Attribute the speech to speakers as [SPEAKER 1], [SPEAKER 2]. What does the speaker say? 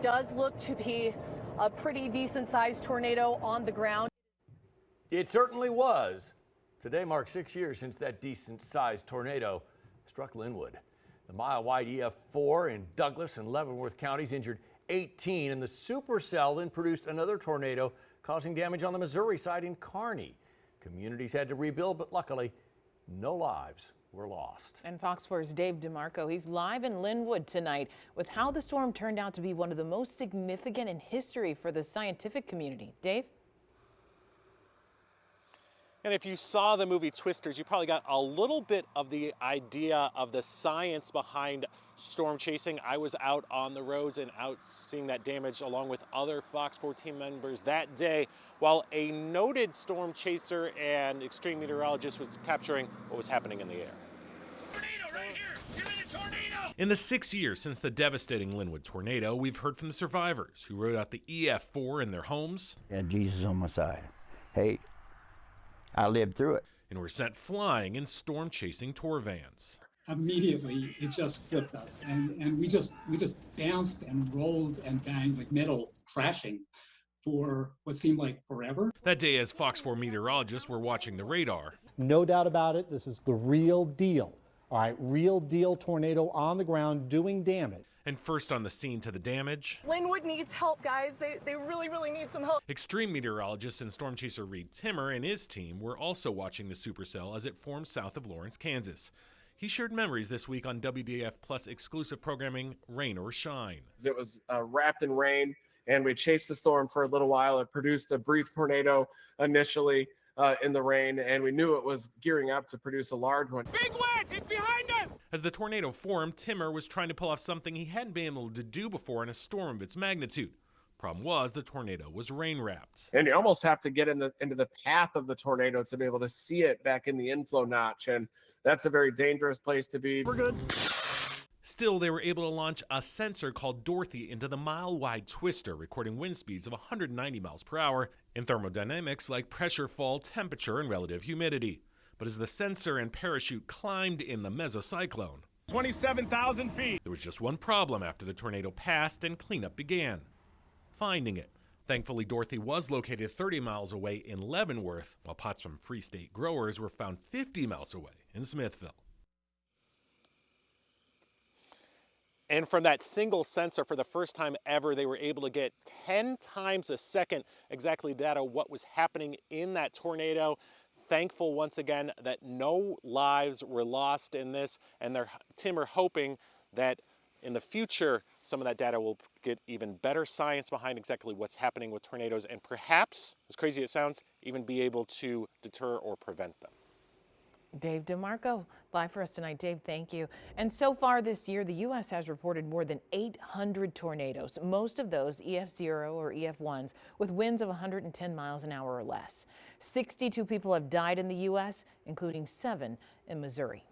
[SPEAKER 1] Does look to be a pretty decent sized tornado on the ground.
[SPEAKER 2] It certainly was. Today marks 6 years since that decent sized tornado struck Linwood. The mile-wide EF4 in Douglas and Leavenworth counties injured 18, and the supercell then produced another tornado, causing damage on the Missouri side in Kearney. Communities had to rebuild, but luckily, no lives were lost.
[SPEAKER 3] And Fox 4's Dave DeMarco, he's live in Linwood tonight with how the storm turned out to be one of the most significant in history for the scientific community. Dave?
[SPEAKER 4] And if you saw the movie Twisters, you probably got a little bit of the idea of the science behind storm chasing. I was out on the roads and out seeing that damage along with other Fox 4 team members that day, while a noted storm chaser and extreme meteorologist was capturing what was happening in the air.
[SPEAKER 5] Tornado right here! Give me the tornado!
[SPEAKER 6] In the 6 years since the devastating Linwood tornado, we've heard from the survivors who rode out the EF4 in their homes.
[SPEAKER 7] Had Jesus on my side. Hey, I lived through it.
[SPEAKER 6] And were sent flying in storm-chasing tour vans.
[SPEAKER 8] Immediately, it just flipped us, and we just bounced and rolled and banged like metal crashing for what seemed like forever.
[SPEAKER 6] That day, as Fox 4 meteorologists were watching the radar.
[SPEAKER 9] No doubt about it, this is the real deal. All right, real deal tornado on the ground doing damage.
[SPEAKER 6] And first on the scene to the damage.
[SPEAKER 1] Linwood needs help, guys. They really need some help.
[SPEAKER 6] Extreme meteorologist and storm chaser Reed Timmer and his team were also watching the supercell as it formed south of Lawrence, Kansas. He shared memories this week on WDAF Plus exclusive programming, Rain or Shine.
[SPEAKER 10] It was wrapped in rain, and we chased the storm for a little while. It produced a brief tornado initially in the rain, and we knew it was gearing up to produce a large one.
[SPEAKER 5] Big wedge! It's behind us!
[SPEAKER 6] As the tornado formed, Timmer was trying to pull off something he hadn't been able to do before in a storm of its magnitude. Problem was, the tornado was rain-wrapped.
[SPEAKER 10] And you almost have to get into the path of the tornado to be able to see it back in the inflow notch, and that's a very dangerous place to be.
[SPEAKER 6] We're good. Still, they were able to launch a sensor called Dorothy into the mile-wide twister, recording wind speeds of 190 miles per hour and thermodynamics like pressure fall, temperature, and relative humidity. But as the sensor and parachute climbed in the mesocyclone,
[SPEAKER 5] 27,000 feet.
[SPEAKER 6] There was just one problem after the tornado passed and cleanup began: finding it. Thankfully, Dorothy was located 30 miles away in Leavenworth, while pots from Free State growers were found 50 miles away in Smithville.
[SPEAKER 4] And from that single sensor, for the first time ever, they were able to get 10 times a second exactly data what was happening in that tornado. Thankful once again that no lives were lost in this, and Tim are hoping that in the future some of that data will get even better science behind exactly what's happening with tornadoes, and perhaps, as crazy as it sounds, even be able to deter or prevent them.
[SPEAKER 3] Dave DeMarco, live for us tonight. Dave, thank you. And so far this year, the U.S. has reported more than 800 tornadoes, most of those EF0 or EF1s, with winds of 110 miles an hour or less. 62 people have died in the U.S., including 7 in Missouri.